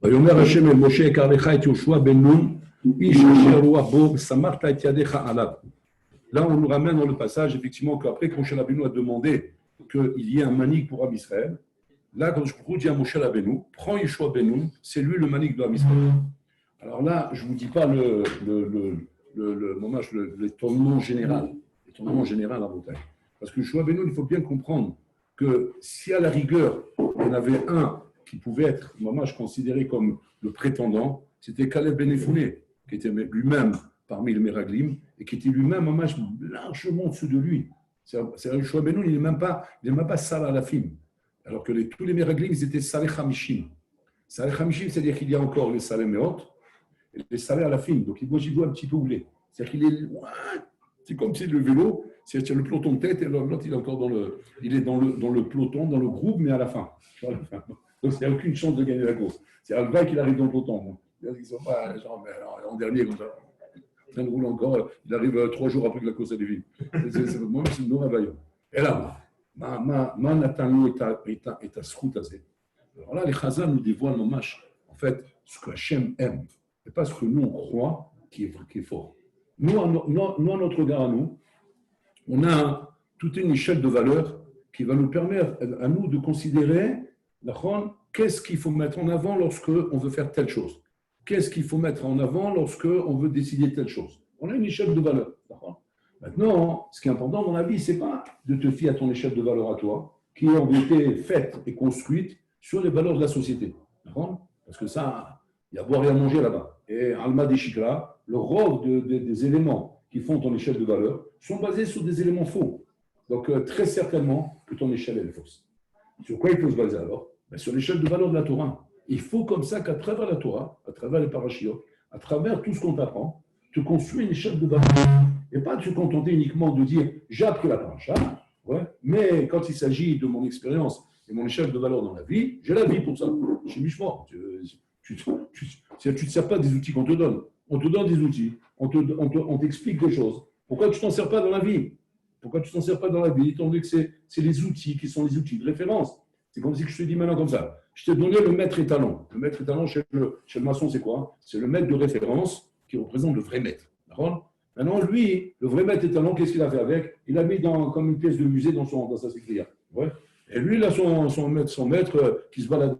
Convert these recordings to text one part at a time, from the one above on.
ויאמר השם אל משה אקרבך את יהושע בן נון איש אשר רוח בו ושמחת את ידיך עליו. Là, on nous ramène dans le passage, effectivement, qu'après que Moshe Rabbeinu a demandé qu'il y ait un manique pour Am Israël, là, quand je vous dis à Moshe Rabbeinu, prends Yeshua ben Nun, c'est lui le manique de Am Israël. Alors là, je ne vous dis pas l'étonnement général, en montagne. Parce que Yeshua ben Nun, il faut bien comprendre que si à la rigueur, il y en avait un qui pouvait être, considéré comme le prétendant, c'était Caleb ben Efouné, qui était lui-même parmi les Meraglim, et qui était lui-même largement au-dessus de lui. C'est Yeshua ben Nun, il n'est même pas Sal Alafim. Alors que tous les Meraglim, ils étaient Saleh Hamishim. Saleh Hamishim, c'est-à-dire qu'il y a encore les Saleh Meot et les Saleh Alafim. Donc, il doit un petit peu oublier. C'est-à-dire qu'il est loin. C'est comme si le vélo, c'est-à-dire le peloton de tête, et l'autre, il est encore dans le peloton, dans le groupe, mais à la fin. Donc, il n'y a aucune chance de gagner la course. C'est le vrai qu'il arrive dans le peloton. Ils ne sont pas genre, en dernier, comme ça. En train de rouler encore, il arrive 3 jours après que la course est définie. Moi, c'est nous réveillons. Et là, Ma Nathanou est à Sroutazé. Alors là, les Chazal nous dévoilent en fait, ce que Hachem aime, et pas ce que nous, on croit qui est fort. Nous, à notre regard à nous, on a toute une échelle de valeurs qui va nous permettre à nous de considérer qu'est-ce qu'il faut mettre en avant lorsque on veut faire telle chose. Qu'est-ce qu'il faut mettre en avant lorsque on veut décider telle chose. On a une échelle de valeurs. Maintenant, ce qui est important dans la vie, ce n'est pas de te fier à ton échelle de valeurs à toi, qui ont été faite et construite sur les valeurs de la société. Parce que ça, il y a à boire et à manger là-bas. Et Alma Deshikra, le rôle des éléments qui font ton échelle de valeurs sont basés sur des éléments faux. Donc, très certainement que ton échelle est fausse. Sur quoi il faut se baser alors? Sur l'échelle de valeurs de la Torah. Il faut comme ça qu'à travers la Torah, à travers les parashiot, à travers tout ce qu'on t'apprend, tu construis une échelle de valeurs. Et pas de se contenter uniquement de dire j'ai appris la paracha, mais quand il s'agit de mon expérience et mon échelle de valeur dans la vie, j'ai la vie pour ça. Chez Mishmor, tu ne te sers pas des outils qu'on te donne. On te donne des outils, on t'explique des choses. Pourquoi tu ne t'en sers pas dans la vie? Pourquoi tu ne t'en sers pas dans la vie, étant donné que c'est les outils qui sont les outils de référence. C'est comme si je te dis maintenant comme ça. Je t'ai donné le maître étalon. Le maître étalon chez le maçon, c'est quoi? C'est le maître de référence qui représente le vrai maître. D'accord? Maintenant, lui, le vrai maître étalon, qu'est-ce qu'il a fait avec? Il a mis comme une pièce de musée dans sa sécrière. Ouais. Et lui, il a son maître qui se balade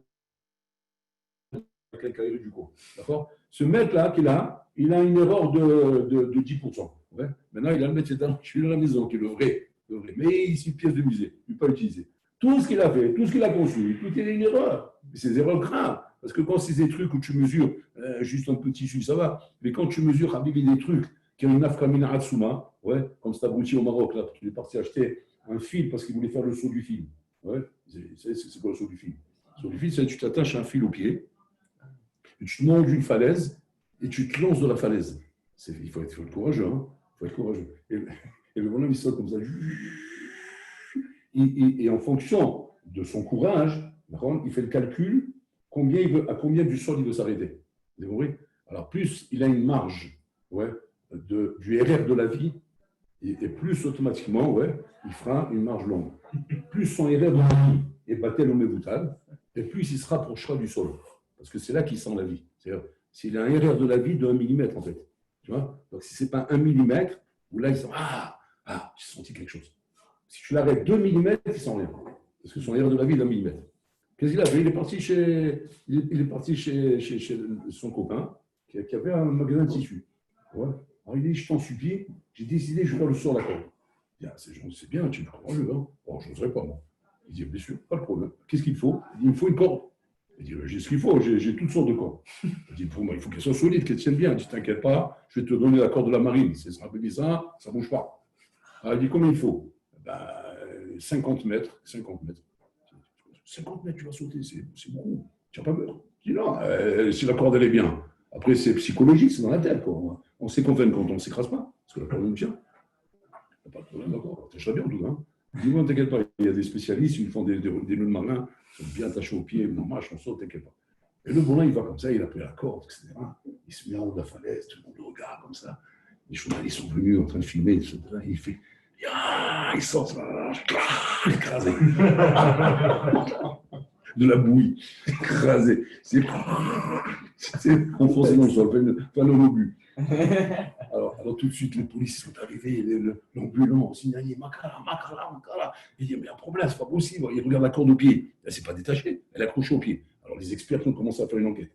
avec les cahiers du cours. D'accord? Ce maître-là qu'il a, il a une erreur de 10%. Ouais. Maintenant, il a le maître étalon qui est dans la maison, qui est le vrai. Mais c'est une pièce de musée, il ne peut pas l'utiliser. Tout ce qu'il a fait, tout ce qu'il a construit, tout est une erreur. Mais c'est des erreurs graves. Parce que quand c'est des trucs où tu mesures juste un petit tissu, ça va. Mais quand tu mesures, Habibi, des trucs qui ont une nafkamina Hatsuma, ouais, comme cet abruti au Maroc, là, il est parti acheter un fil parce qu'il voulait faire le saut du fil. Ouais, c'est quoi le saut du fil? Le saut du fil, c'est que tu t'attaches un fil au pied, et tu te montes d'une falaise et tu te lances de la falaise. Il faut être courageux. Hein. Il faut être courageux. Et le bonhomme, il saute comme ça. Et en fonction de son courage, il fait le calcul à combien du sol il veut s'arrêter. Vous avez compris? Alors, plus il a une marge du RR de la vie, et plus automatiquement, il fera une marge longue. Plus son RR de la vie est battel au mévoutal, et plus il se rapprochera du sol. Parce que c'est là qu'il sent la vie. C'est-à-dire, s'il a un RR de la vie de 1 mm, en fait. Tu vois? Donc, si ce n'est pas 1 mm, où là, il sent j'ai senti quelque chose. Si tu l'arrêtes 2 mm, il ne sent rien. Parce que son erreur de la vie est d'1 mm. Qu'est-ce qu'il a fait? Il est parti chez son copain qui avait un magasin de tissus. Ouais. Alors il dit, je t'en supplie, j'ai décidé, je vais faire le saut à la corde. Il dit, c'est bien, tu me prends le hein. Bon, je n'oserais pas, moi. Il dit, bien sûr, pas de problème. Qu'est-ce qu'il faut? Il dit, il me faut une corde. Il dit, j'ai ce qu'il faut, j'ai toutes sortes de cordes. Il dit, pour moi, il faut qu'elle soit solide, qu'elle tienne bien. Il dit, t'inquiète pas, je vais te donner la corde de la marine. C'est un peu bizarre, ça ne bouge pas. Alors, il dit, combien il faut? 50 mètres. 50 mètres, tu vas sauter, c'est beaucoup. Tu n'as pas peur. Je dis, non, si la corde, elle est bien. Après, c'est psychologique, c'est dans la tête. Quoi. On sait qu'on fait quand on ne s'écrase pas, parce que la corde nous tient. Il n'y a pas de problème, d'accord. Attache-la bien, en tout cas. Dis-moi, t'inquiète pas, il y a des spécialistes, ils font des nœuds de marins, ils sont bien attachés aux pieds, on marche, on saute, t'inquiète pas. Et le bon là, il va comme ça, il a pris la corde, etc. Il se met en haut de la falaise, tout le monde le regarde comme ça. Les journalistes sont venus en train de filmer, etc. Il fait, il sort, écrasé. de la bouillie, écrasé. C'est enfoncé dans le sol, pas le but. Alors, tout de suite, les policiers sont arrivés, l'ambulance, il a dit Makala. Il dit mais il y a un problème, c'est pas possible. Il regarde la corde au pied. Elle ne s'est pas détachée, elle est accrochée au pied. Alors, les experts ont commencé à faire une enquête.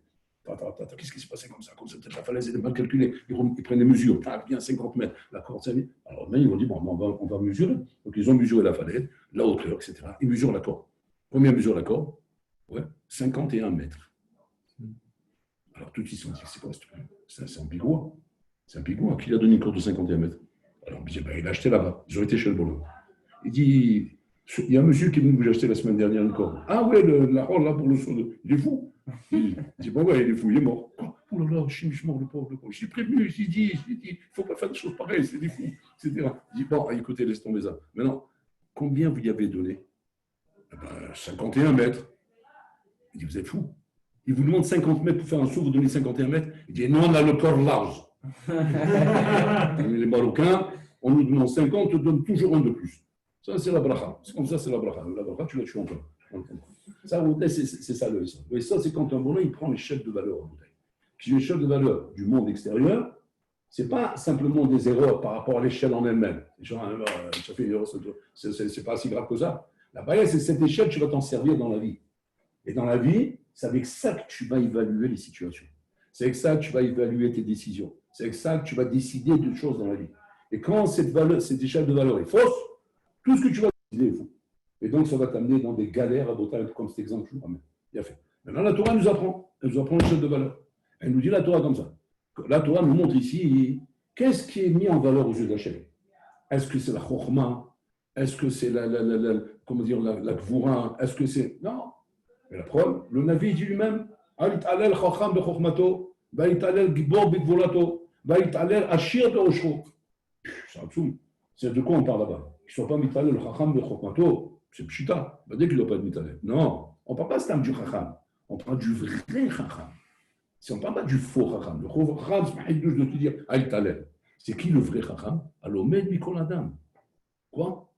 Qu'est-ce qui s'est passé comme ça? Peut-être la falaise était mal calculée. Ils prennent des mesures. Bien 50 mètres. La corde, ça vient. Alors, là, ils vont dire bon, on va mesurer. Donc, ils ont mesuré la falaise, la hauteur, etc. Ils mesurent la corde. Combien mesure la corde? Ouais, 51 mètres. Alors, tout de suite, ils se sont dit c'est quoi ce truc? C'est ambigu. C'est un pigou, qui lui a donné une corde de 51 mètres. Alors, il a acheté là-bas. Ils ont été chez le bonhomme. Il dit il y a un monsieur qui est venu vous acheter la semaine dernière une corde. Ah ouais, la rôle là pour le saut. Il est fou. Il dit bon, ouais, il est fou, il est mort. Oh là là, je suis mort, le pauvre. J'ai prévenu, j'ai dit, il ne faut pas faire des choses pareilles, c'est des fous, etc. Il dit bon, écoutez, laisse tomber ça. Maintenant, combien vous y avez donné? 51 mètres. Il dit vous êtes fou. Il vous demande 50 mètres pour faire un saut, vous donnez 51 mètres. Il dit non, on a le corps large. Les Marocains, on nous demande 50, on te donne toujours un de plus. Ça, c'est la bracha. C'est comme ça, c'est la bracha. La bracha, tu la tues encore. Ça, c'est ça le Islam. Et ça, c'est quand un bonhomme il prend l'échelle de valeur en bouteille. Puis l'échelle de valeur du monde extérieur, ce n'est pas simplement des erreurs par rapport à l'échelle en elle-même. Genre, ça fait une erreur, c'est pas si grave que ça. La baïa, c'est cette échelle, tu vas t'en servir dans la vie. Et dans la vie, c'est avec ça que tu vas évaluer les situations. C'est avec ça que tu vas évaluer tes décisions. C'est avec ça que tu vas décider de choses dans la vie. Et quand cette échelle de valeur est fausse, tout ce que tu vas décider est faux. Et donc, ça va t'amener dans des galères à botter, comme cet exemple que je vous ramène. Bien fait. Maintenant, la Torah nous apprend. Elle nous apprend l'échelle de valeur. Elle nous dit la Torah comme ça. La Torah nous montre ici qu'est-ce qui est mis en valeur aux yeux d'Hachem. Est-ce que c'est la chokhma? Est-ce que c'est la gvura? Est-ce que c'est... Non. Mais la preuve, le Navi dit lui-même Al ta'alel chacham bechokmato, va ta'alel gibor bigvurato, va ta'alel ashir be'oshro. C'est absolu. C'est de quoi on parle là-bas? Qu'ils ne soient pas mitalel le chacham bechokmato, c'est pshita. Bah, dès qu'il ne doit pas être mitalel. Non, on ne parle pas stam du chacham, on parle du vrai chacham. Si on ne parle pas du faux chacham, le faux chacham, c'est pas de te dire Al ta'alel. C'est qui le vrai chacham? Al-Omed Mikol Adam. Quoi?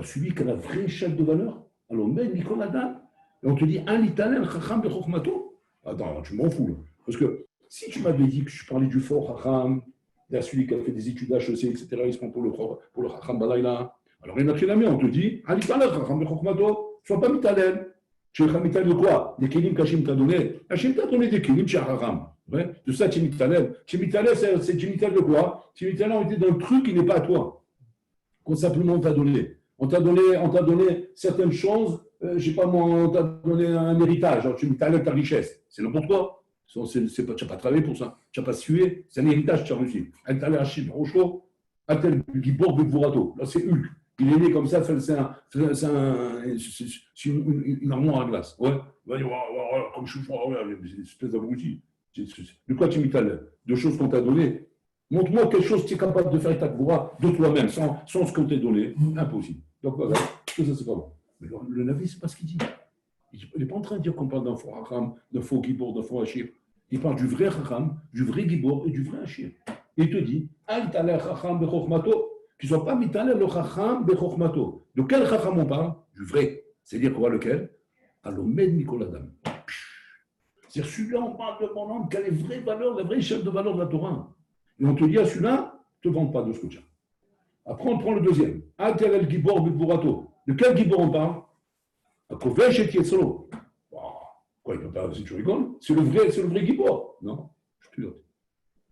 Celui qui a la vraie échelle de valeur? Al-Omed Mikol Adam. Et on te dit, un italien, chacham de chokhmato. Attends, tu m'en fous. Là. Parce que si tu m'avais dit que je parlais du fort chacham, de celui qui a fait des études HEC, etc., il se prend pour le chacham balaïla. Alors, il y en a qui l'ont on te dit, un italien, chacham de chokhmato, sois pas mitalène. Tu es mitalène de quoi? Des kilim qu'Hachim t'a donné. Hachim t'a donné des kilim, tu es chacham. De ça, tu es mitalène. Tu es mitalène, c'est tu es mitalène de quoi? Tu es mitalène, on était dans un truc qui n'est pas à toi. Qu'on simplement t'a donné. On t'a donné certaines choses. Je ne sais pas moi, on t'a donné un héritage, alors tu as ta richesse. C'est n'importe quoi. Tu n'as pas travaillé pour ça. Tu n'as pas sué. C'est un héritage que tu as reçu. Elle t'a acheté au chaud. Elle t'a qui porte de Vurato. Là, c'est Hulk. Il est né comme ça, c'est une armoire à glace. Ouais. Comme je suis fort, une espèce d'abruti. De quoi tu m'y t'as de choses qu'on t'a données. Montre-moi quelque chose que tu es capable de faire avec ta Gvura de toi-même, sans ce qu'on t'a donné. Impossible. Donc voilà, ça c'est pas bon. Mais le Navi, ce n'est pas ce qu'il dit. Il n'est pas en train de dire qu'on parle d'un faux Hacham, d'un faux Gibor, d'un faux Hachir. Il parle du vrai Hacham, du vrai Gibor et du vrai Hachir. Et il te dit, Al taleh Hacham bechokmato, qu'il ne soit pas mitaleh le Hacham bechokmato. De quel Hacham on parle? Du vrai. C'est-à-dire quoi, lequel? Al-Omed Mikol Adam. C'est-à-dire celui-là, on parle de mon âme, quelle est la vraie valeur, la vraie échelle de valeur de la Torah. Et on te dit à celui-là, ne te vante pas de ce que tu as. Après, on prend le deuxième. Al taleh Gibor bechokmato. De quel Gibor on parle? Kovesh et Yetzro. Quoi, il ne peut pas, si tu rigoles, c'est le vrai Gibor. Non, je te dis.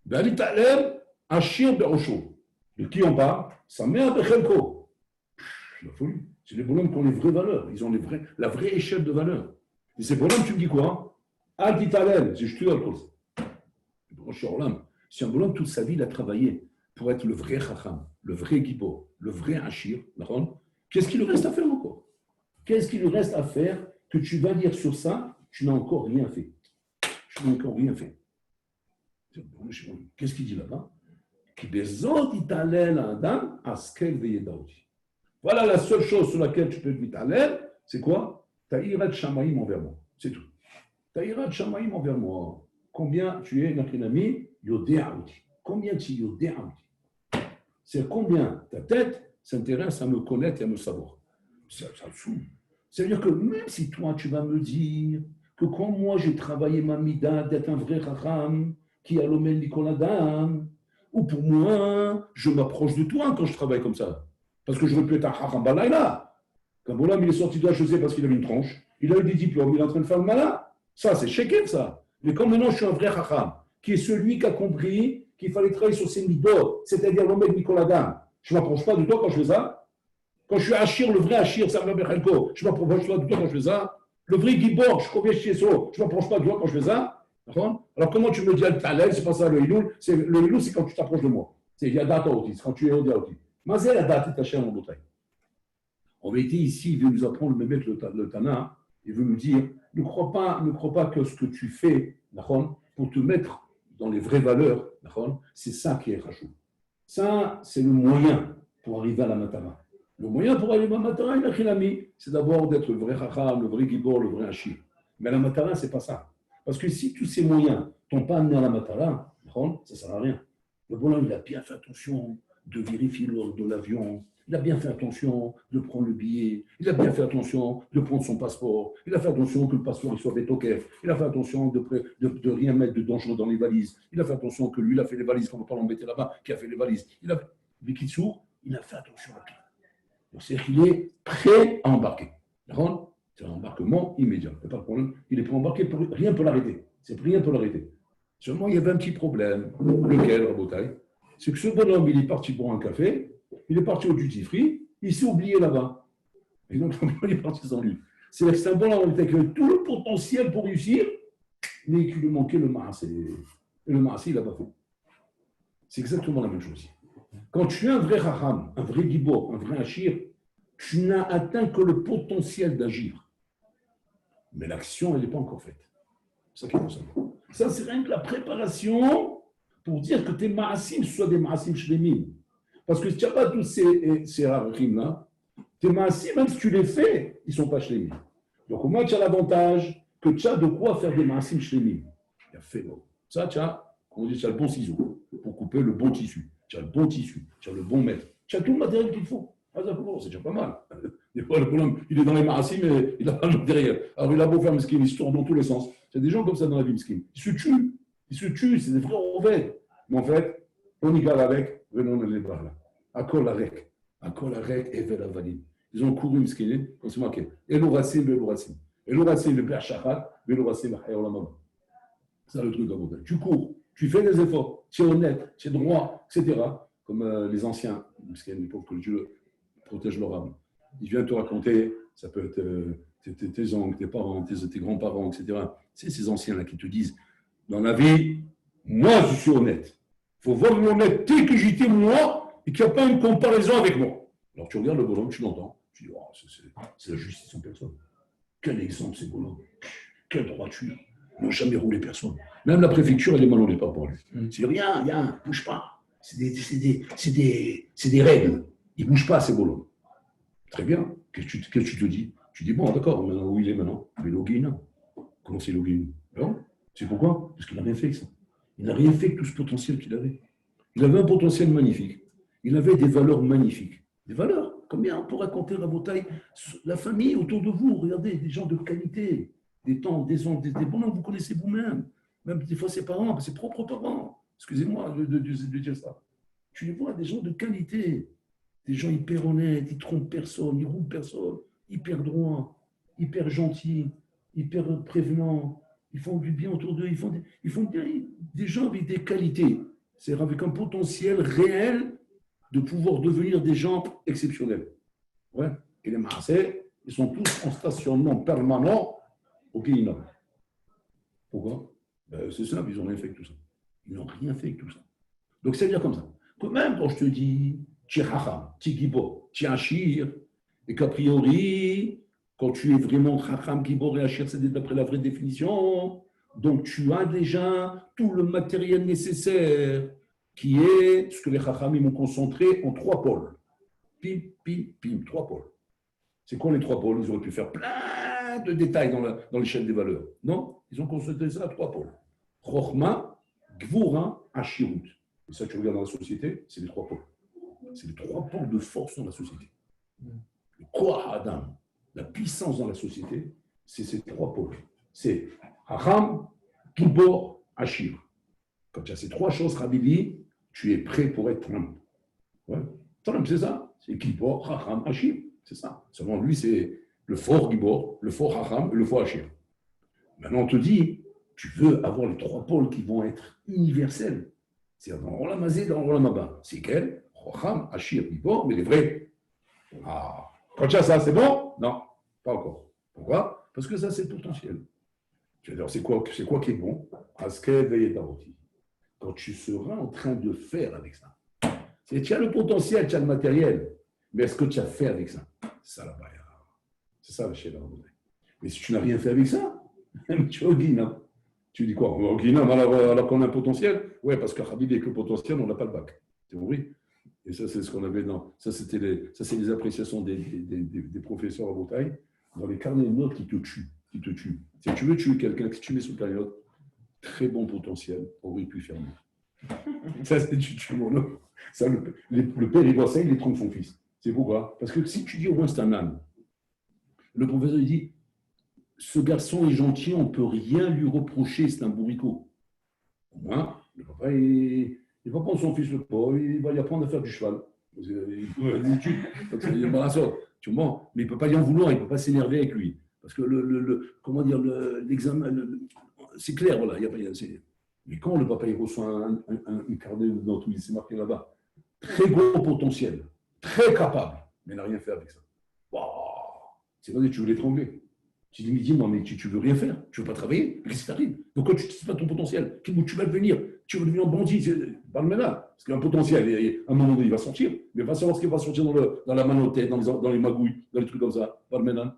Bali Talem, Achir Berosho. De qui on parle? Sa mère Bechelko. C'est la folie. C'est les bonhommes qui ont les vraies valeurs. Ils ont la vraie échelle de valeur. Et ces bonhommes, tu me dis quoi? Al Talem, c'est je te dis. Si un bonhomme, toute sa vie, il a travaillé pour être le vrai Chacham, le vrai Gibor, le vrai Achir, qu'est-ce qu'il lui reste à faire encore? Qu'est-ce qu'il lui reste à faire que tu vas dire sur ça? Tu n'as encore rien fait. Tu n'as encore rien fait. Qu'est-ce qu'il dit là-bas? Voilà la seule chose sur laquelle tu peux te mitalel, c'est quoi? Ta'irat Shamaïm envers moi. C'est tout. Ta'irat Shamaïm envers moi. Combien tu es, notre ami, Yodéaouti. Combien tu es Yodéaouti? C'est combien ta tête s'intéresse à me connaître et à me savoir. C'est absolu. C'est-à-dire que même si toi, tu vas me dire que quand moi, j'ai travaillé ma mida d'être un vrai racham, qui a l'omel Nicoladam, ou pour moi, je m'approche de toi quand je travaille comme ça. Parce que j'aurais pu être un racham balaïla. Quand Bolam, il est sorti de la chaussée parce qu'il avait une tronche, il a eu des diplômes, il est en train de faire le malin. Ça, c'est shekel, ça. Mais quand maintenant je suis un vrai racham, qui est celui qui a compris qu'il fallait travailler sur ses midot, c'est-à-dire l'omel Nicoladam, je ne m'approche pas de toi quand je fais ça. Quand je suis Achir, le vrai Achir, ça va bien Bechelko, je ne m'approche pas de toi quand je fais ça. Le vrai Gibor, je conviens chez So, je ne m'approche pas de toi quand je fais ça. D'accord. Alors comment tu me dis Al-Talel, c'est pas ça le Hiloul, le Hiloul, c'est quand tu t'approches de moi. C'est Yadata Oti, c'est quand tu es Oti. Mazel la date est Hachem en bouteille. En vérité, ici, il veut nous apprendre le mec, le Tana, il veut nous dire ne crois pas que ce que tu fais, pour te mettre dans les vraies valeurs, c'est ça qui est rachou. Ça, c'est le moyen pour arriver à la matara. Le moyen pour arriver à la matara, c'est d'abord d'être le vrai racham, le vrai gibor, le vrai hachir. Mais la matara, c'est pas ça. Parce que si tous ces moyens t'ont pas amené à la matara, ça ne sert à rien. Le bonhomme, il a bien fait attention de vérifier l'ordre de l'avion. Il a bien fait attention de prendre le billet. Il a bien fait attention de prendre son passeport. Il a fait attention que le passeport il soit bétokef. Il a fait attention de rien mettre de dangereux dans les valises. Il a fait attention que lui, il a fait les valises, qu'on ne va pas l'embêter là-bas, qui a fait les valises. Il a fait attention à tout. Donc, c'est qu'il est prêt à embarquer. C'est un embarquement immédiat. Il n'y a pas de problème. Il est prêt à embarquer, rien ne peut l'arrêter. Rien ne peut l'arrêter. Seulement, il y avait un petit problème. Lequel, Rabotaï? C'est que ce bonhomme, il est parti pour un café, il est parti au duty free, il s'est oublié là-bas. Et donc, il est parti sans lui. C'est un bonhomme avec tout le potentiel pour réussir, mais qu'il lui manquait le maasé. Et le maasé, il n'a pas fait. C'est exactement la même chose. Quand tu es un vrai raham, un vrai gibor, un vrai achir, tu n'as atteint que le potentiel d'agir. Mais l'action, elle n'est pas encore faite. C'est ça qu'il faut savoir. Ça, c'est rien que la préparation pour dire que tes maasim soient des maasim shlemim. Parce que si tu n'as pas tous ces harim-là, tes maasim, même si tu les fais, ils ne sont pas shlemim. Donc au moins, tu as l'avantage que tu as de quoi faire des maasim shlemim. Il a fait bon. Ça, tu as le bon ciseau pour couper le bon tissu. Tu as le bon tissu, tu as le bon maître. Tu as tout le matériel qu'il faut. C'est déjà pas mal. Des fois, le bonhomme, il est dans les maasim, mais il n'a pas le matériel. Alors il a beau faire mesquin, il se tourne dans tous les sens. Il y a des gens comme ça dans la vie mesquine. Ils se tuent, c'est des frères mauvais. Mais en fait, on y garde avec, venons les bras là. Akol arek, et la valide. Ils ont couru mesquine, comme c'est marqué. Eloracim, le père Shachat, Eloracim, le Hayolamama. C'est ça le truc à mon. Tu cours, tu fais des efforts, tu es honnête, tu es droit, etc. Comme les anciens, parce qu'il y a des pauvres que Dieu protège leur âme. Il vient te raconter, ça peut être tes oncles, tes parents, tes grands-parents, etc. C'est ces anciens-là qui te disent, dans la vie, moi je suis honnête. Il faut voir l'honnêteté que j'étais moi et qu'il n'y a pas une comparaison avec moi. Alors tu regardes le bonhomme, tu l'entends, tu dis, oh, c'est la justice en personne. Quel exemple ces bonhommes. Quelle droiture. Ils n'ont jamais roulé personne. Même la préfecture, elle est mal honnête pour lui. C'est rien, bouge pas. C'est des règles. Ils ne bougent pas, ces bonhommes. Très bien. Qu'est-ce que tu te dis? Tu dis, bon, d'accord, maintenant, où il est maintenant? Il est login. Comment c'est login? Non. C'est pourquoi? Parce qu'il n'a rien fait que ça. Il n'a rien fait que tout ce potentiel qu'il avait. Il avait un potentiel magnifique. Il avait des valeurs magnifiques. Des valeurs. Combien on peut raconter la bataille? La famille autour de vous, regardez, des gens de qualité, des temps, des bonhommes que vous connaissez vous-même. Même des fois ses parents, ses propres parents. Excusez-moi de dire ça. Tu les vois, des gens de qualité. Des gens hyper honnêtes, ils ne trompent personne, ils ne roulent personne, hyper droits, hyper gentils, hyper prévenants, ils font du bien autour d'eux, ils font des gens avec des qualités, c'est-à-dire avec un potentiel réel de pouvoir devenir des gens exceptionnels. Ouais. Et les Marseillais, ils sont tous en stationnement permanent au Guinée. Pourquoi? C'est simple, ils n'ont rien fait avec tout ça. Ils n'ont rien fait avec tout ça. Donc, c'est-à-dire comme ça. Que même quand je te dis tu es Chacham, tu es Gibor, tu es Achir, et qu'a priori, quand tu es vraiment Chacham, Gibor et Achir, c'est d'après la vraie définition, donc tu as déjà tout le matériel nécessaire, qui est ce que les Chachamim ont concentré en 3 pôles. Pim, pim, pim, 3 pôles. C'est quoi les 3 pôles? Ils auraient pu faire plein de détails dans l'échelle des valeurs. Non, ils ont concentré ça à 3 pôles. Chochma, Gvura, Achirut. Et ça, tu regardes dans la société, c'est les 3 pôles. C'est les 3 pôles de force dans la société. Le Koach Adam, La puissance dans la société, c'est ces trois pôles. C'est Hacham, Kibor, Ashir. Quand tu as ces trois choses, Rabbi dit, tu es prêt pour être Trump. Ouais. Trump, c'est ça. C'est Kibor, Hacham, Ashir. C'est ça. Seulement, lui, c'est le fort Kibor, le fort Hacham et le fort Ashir. Maintenant, on te dit, tu veux avoir les trois pôles qui vont être universels. C'est dans Olam Hazé, dans Olam Haba. C'est quel? Hacham, Ashir, Kibor, mais les vrais. Ah. Quand tu as ça, c'est bon? Non, pas encore. Pourquoi? Parce que ça, c'est le potentiel. C'est quoi qui est bon? Askel Veyedaroti. Quand tu seras en train de faire avec ça. Tu as le potentiel, tu as le matériel. Mais est-ce que tu as fait avec ça? C'est ça la baïa. C'est ça la chéla. Mais si tu n'as rien fait avec ça, tu es au Guinam. Tu dis quoi? Au Guinam, alors qu'on a un potentiel? Oui, parce qu'à Habib, avec le potentiel, on n'a pas le bac. C'est vrai. Et ça, c'est ce qu'on avait dans. Ça, c'est les appréciations des professeurs à Bretagne, dans les carnets de notes qui te tuent. Si tu veux tuer quelqu'un, si tu mets sous le carnet de notes, très bon potentiel, aurait pu faire mieux. Ça, c'est tu tues mon homme. Ça, le père, il voit ça, il les trompe son fils. C'est pourquoi? Parce que si tu dis au moins c'est un âne, le professeur, il dit ce garçon est gentil, on ne peut rien lui reprocher, c'est un bourricot. Au moins, le papa, il va prendre son fils le pauvre, il va lui apprendre à faire du cheval. Il tu mens, mais il ne peut pas y en vouloir, il ne peut pas s'énerver avec lui. Parce que comment dire, l'examen, c'est clair, voilà. Mais quand le papa il reçoit un carnet dans tout, il s'est marqué là-bas, très gros potentiel, très capable, mais il n'a rien fait avec ça. Wow. C'est vrai que tu veux l'étrangler. Tu dis, mais dis-moi, mais tu veux rien faire, tu veux pas travailler, qu'est-ce qui t'arrive? Donc quand tu ne sais pas ton potentiel, tu vas devenir bandit, pas le ménage. Parce qu'il y a un potentiel, à un moment donné, il va sortir, mais il va savoir ce qu'il va sortir dans la manoté, dans les magouilles, dans les trucs comme ça, pas le ménage.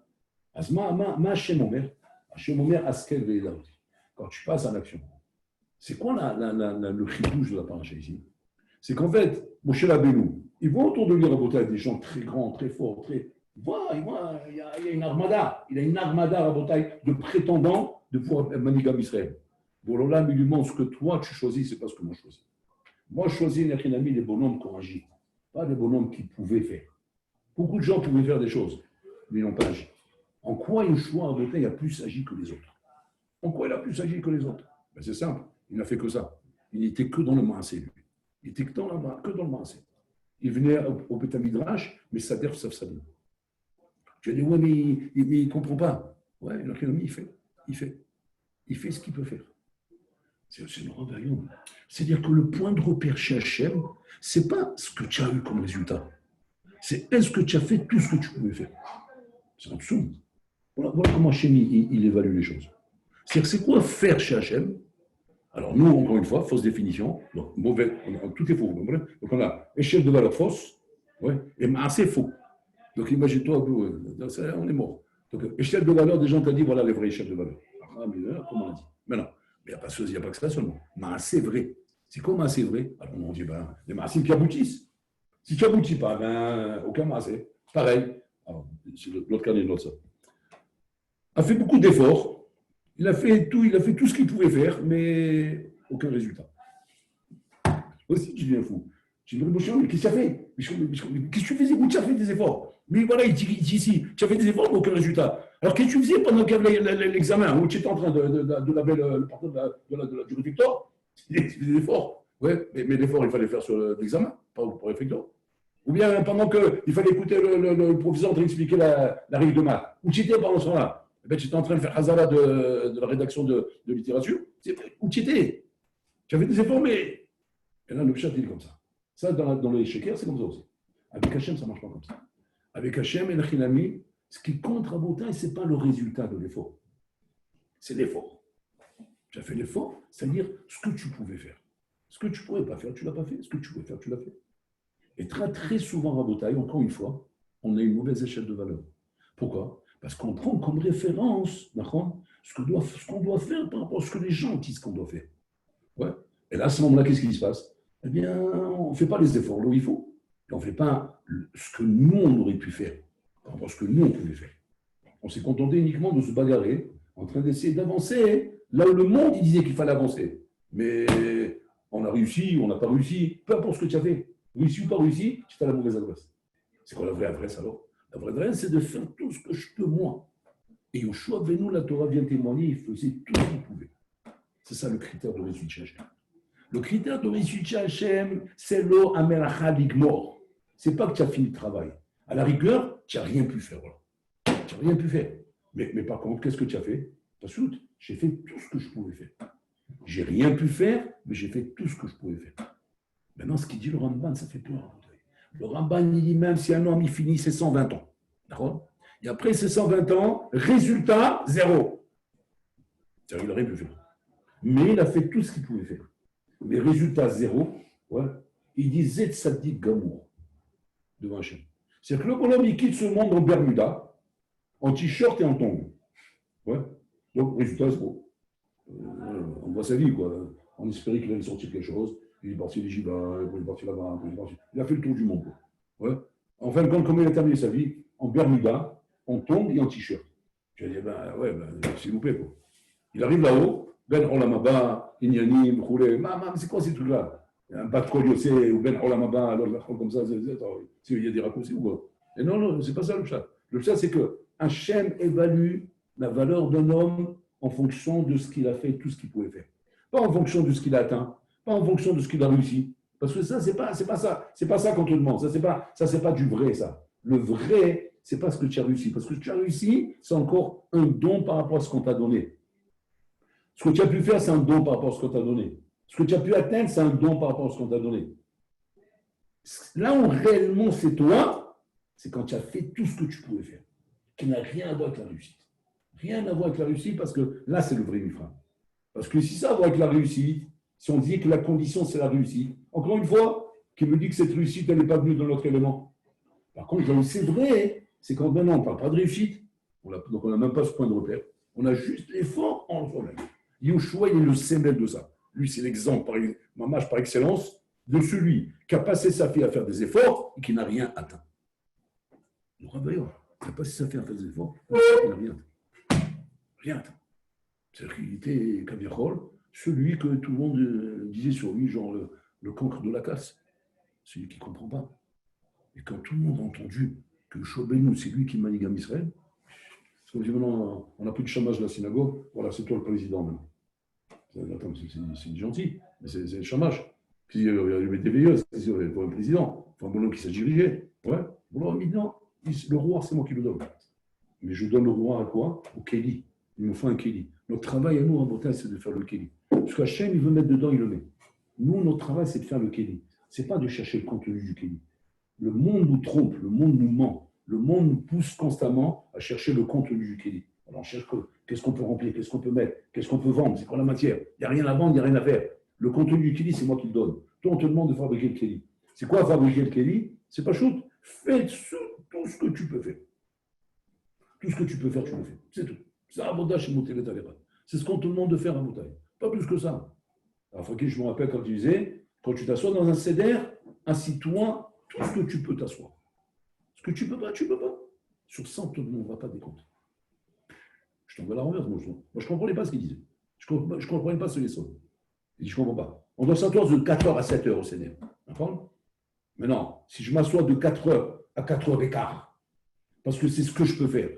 Quand tu passes à l'action, c'est quoi le chidouche de la paracha ici? C'est qu'en fait, Moshe Rabbeinu, il voit autour de lui Rabotai des gens très grands, très forts, il voit, il y a une armada, il a une armada Rabotai de prétendants de pouvoir manigam Israël. Bon, là, il lui demande ce que toi tu choisis, c'est pas ce que moi je choisis. Moi, je choisis les bonhommes qui ont agi, pas les bonhommes qui pouvaient faire. Beaucoup de gens pouvaient faire des choses, mais ils n'ont pas agi. En quoi Yeshua Rabotai a plus agi que les autres? En quoi il a plus agi que les autres? Ben, c'est simple, il n'a fait que ça. Il n'était que dans le Maasé, lui. Il était que dans le Maasé. Il venait au Beth Midrash, mais ça derf sauf ça. Tu as dit, ouais, mais il ne comprend pas. Ouais, il fait. Il fait ce qu'il peut faire. C'est une rebellion. C'est-à-dire que le point de repère chez Hachem, ce n'est pas ce que tu as eu comme résultat. C'est est-ce que tu as fait tout ce que tu pouvais faire. C'est un dessous. Voilà comment Hachem il évalue les choses. C'est-à-dire, c'est quoi faire chez Hachem? Alors, nous, encore une fois, fausse définition. Donc, mauvais, tout est faux. Donc, on a échelle de valeur fausse, ouais, et assez faux. Donc, imagine-toi, on est mort. Donc, échelle de valeur, des gens t'ont dit, voilà les vraies échelles de valeur. Ah, mais là, comme on a dit. Mais non, il n'y a pas que ça seulement. Mais assez vrai. C'est quoi assez vrai? Alors, on dit, ben, les masses qui aboutissent. Si tu n'aboutis pas, ben, aucun massé. Pareil. Alors, c'est l'autre cas de l'autre, ça. A fait beaucoup d'efforts. Il a fait tout ce qu'il pouvait faire, mais aucun résultat. Aussi, tu deviens fou. Tu dis, mais qu'est-ce que tu as fait? Qu'est-ce que tu faisais? Où tu as fait des efforts? Mais voilà, il dit ici, tu as fait des efforts, mais aucun résultat. Alors, qu'est-ce que tu faisais pendant qu'il y avait l'examen, où tu étais en train de laver le portable du réflecteur? Tu faisais des efforts. Ouais, mais l'effort, il fallait faire sur l'examen, pas pour le réflecteur. Ou bien pendant qu'il fallait écouter le professeur en train d'expliquer la règle de maths. Où tu étais pendant ce temps-là? Eh ben, tu étais en train de faire Hazara de la rédaction de littérature. Où tu étais? Tu avais des efforts, mais. Et là, le chat, il est comme ça. Ça, dans les Sheker, c'est comme ça aussi. Avec Hachem, ça ne marche pas comme ça. Avec Hachem et l'Achinami, ce qui compte à Botaï, ce n'est pas le résultat de l'effort. C'est l'effort. Tu as fait l'effort, c'est-à-dire ce que tu pouvais faire. Ce que tu ne pouvais pas faire, tu ne l'as pas fait. Ce que tu pouvais faire, tu l'as fait. Et très, très souvent, à Botaï, encore une fois, on a une mauvaise échelle de valeur. Pourquoi? Parce qu'on prend comme référence ce qu'on doit faire par rapport à ce que les gens disent qu'on doit faire. Ouais. Et là, à ce moment-là, qu'est-ce qui se passe? Eh bien, on ne fait pas les efforts là où il faut. Et on ne fait pas ce que nous, on aurait pu faire par rapport à ce que nous, on pouvait faire. On s'est contenté uniquement de se bagarrer en train d'essayer d'avancer là où le monde il disait qu'il fallait avancer. Mais on a réussi, on n'a pas réussi, peu importe ce que tu as fait. Réussi ou pas réussi, tu as la mauvaise adresse. C'est quoi la vraie adresse alors? La vraie rien, c'est de faire tout ce que je peux, moi. Et Yoshua Benu, la Torah vient témoigner, il faisait tout ce qu'il pouvait. C'est ça le critère de réussite chez Hachem. Le critère de réussite chez Hachem, c'est l'eau amelacha ligmor. C'est pas que tu as fini le travail. À la rigueur, tu n'as rien pu faire. Voilà. Tu n'as rien pu faire. Mais par contre, qu'est-ce que tu as fait? J'ai fait tout ce que je pouvais faire. J'ai rien pu faire, mais j'ai fait tout ce que je pouvais faire. Maintenant, ce qu'il dit le Ramban, ça fait peur. Le Ramban, il dit même si un homme il finit ses 120 ans. D'accord? Et après ses 120 ans, résultat, zéro. C'est-à-dire qu'il n'a rien pu faire. Mais il a fait tout ce qu'il pouvait faire. Mais résultat, zéro. Ouais. Il dit Zet Sadik Gamour devant Hachem. C'est-à-dire que le bonhomme, il quitte ce monde en Bermuda, en t-shirt et en tongs. Ouais. Donc, résultat, zéro. On voit sa vie, quoi. On espérait qu'il allait sortir quelque chose. Il est parti d'Égiba, il est parti là-bas. Il a fait le tour du monde. Quoi. Ouais. En fin de compte, comment il a terminé sa vie? En Bermuda, en tongs et en t-shirt. Je lui ai dit, s'il vous plaît, quoi. Il arrive là-haut, Ben Olamaba, Inyanim, Roulé, c'est quoi ces trucs-là? Un bas de Koliosé ou Ben Olamaba, alors comme ça, il y a des raccourcis ou quoi? Et non, c'est pas ça le chat. Le chat, c'est que Hachem évalue la valeur d'un homme en fonction de ce qu'il a fait, tout ce qu'il pouvait faire. Pas en fonction de ce qu'il a atteint, pas en fonction de ce qu'il a réussi. Parce que ça, c'est pas ça. C'est pas ça qu'on te demande. Ça, c'est pas du vrai, ça. Le vrai, c'est pas ce que tu as réussi. Parce que ce que tu as réussi, c'est encore un don par rapport à ce qu'on t'a donné. Ce que tu as pu faire, c'est un don par rapport à ce qu'on t'a donné. Ce que tu as pu atteindre, c'est un don par rapport à ce qu'on t'a donné. Là où réellement c'est toi, c'est quand tu as fait tout ce que tu pouvais faire, qui n'a rien à voir avec la réussite. Rien à voir avec la réussite, parce que là, c'est le vrai mifra. Parce que si ça a à voir avec la réussite, si on dit que la condition, c'est la réussite, encore une fois, qui me dit que cette réussite, elle n'est pas venue dans notre élément. Par contre, là où c'est vrai, c'est quand maintenant, on ne parle pas de réussite, donc on n'a même pas ce point de repère, on a juste l'effort en soi-même. Yoshua, il est le sémel de ça. Lui, c'est l'exemple, mamage par excellence, de celui qui a passé sa vie à faire des efforts et qui n'a rien atteint. Le Rabbayon, qui a passé sa vie à faire des efforts, il n'a rien atteint. Rien atteint. C'est-à-dire qu'il était, Kaviachol, celui que tout le monde disait sur lui, genre le cancre de la casse. Celui qui ne comprend pas. Et quand tout le monde a entendu que Shobenu, c'est lui qui manigame Israël, parce qu'on dit maintenant, on n'a plus de chômage de la synagogue, voilà, c'est toi le président maintenant. Attends, c'est gentil, mais c'est le chômage. Il y avait des veilleuses, pour un président, enfin, bon, qui s'est dirigé. Ouais, bon, non, le roi, c'est moi qui le donne. Mais je donne le roi à quoi? Au Kéli. Il me faut un Kéli. Notre travail à nous, en Bretagne, c'est de faire le Kéli. Ce qu'Hachem, il veut mettre dedans, il le met. Nous, notre travail, c'est de faire le Kéli. Ce n'est pas de chercher le contenu du Kéli. Le monde nous trompe, le monde nous ment. Le monde nous pousse constamment à chercher le contenu du Kéli. Alors on cherche qu'est-ce qu'on peut remplir, qu'est-ce qu'on peut mettre, qu'est-ce qu'on peut vendre, c'est quoi la matière. Il n'y a rien à vendre, il n'y a rien à faire. Le contenu du Kéli, c'est moi qui le donne. Toi, on te demande de fabriquer le Kéli. C'est quoi fabriquer le Kéli? C'est pas shoot. Fais tout ce que tu peux faire. Tout ce que tu peux faire, tu le fais. C'est tout. C'est un abordage chez Moutele Talera. C'est ce qu'on te demande de faire à Moutaï. Pas plus que ça. Alors, Fakir, je me rappelle quand tu disais, quand tu t'assois dans un CEDER, assis-toi tout ce que tu peux t'asseoir. Ce que tu peux pas, tu peux pas. Sur 100, on ne te demandera pas des comptes. Je t'envoie la renverse, moi je ne comprenais pas ce qu'il disait. Je ne comprenais pas ce leçon. Il dit, je ne comprends pas. On doit s'asseoir de 4h à 7h au CEDER. D'accord? Mais non, si je m'assois de 4h à 4h15, parce que c'est ce que je peux faire,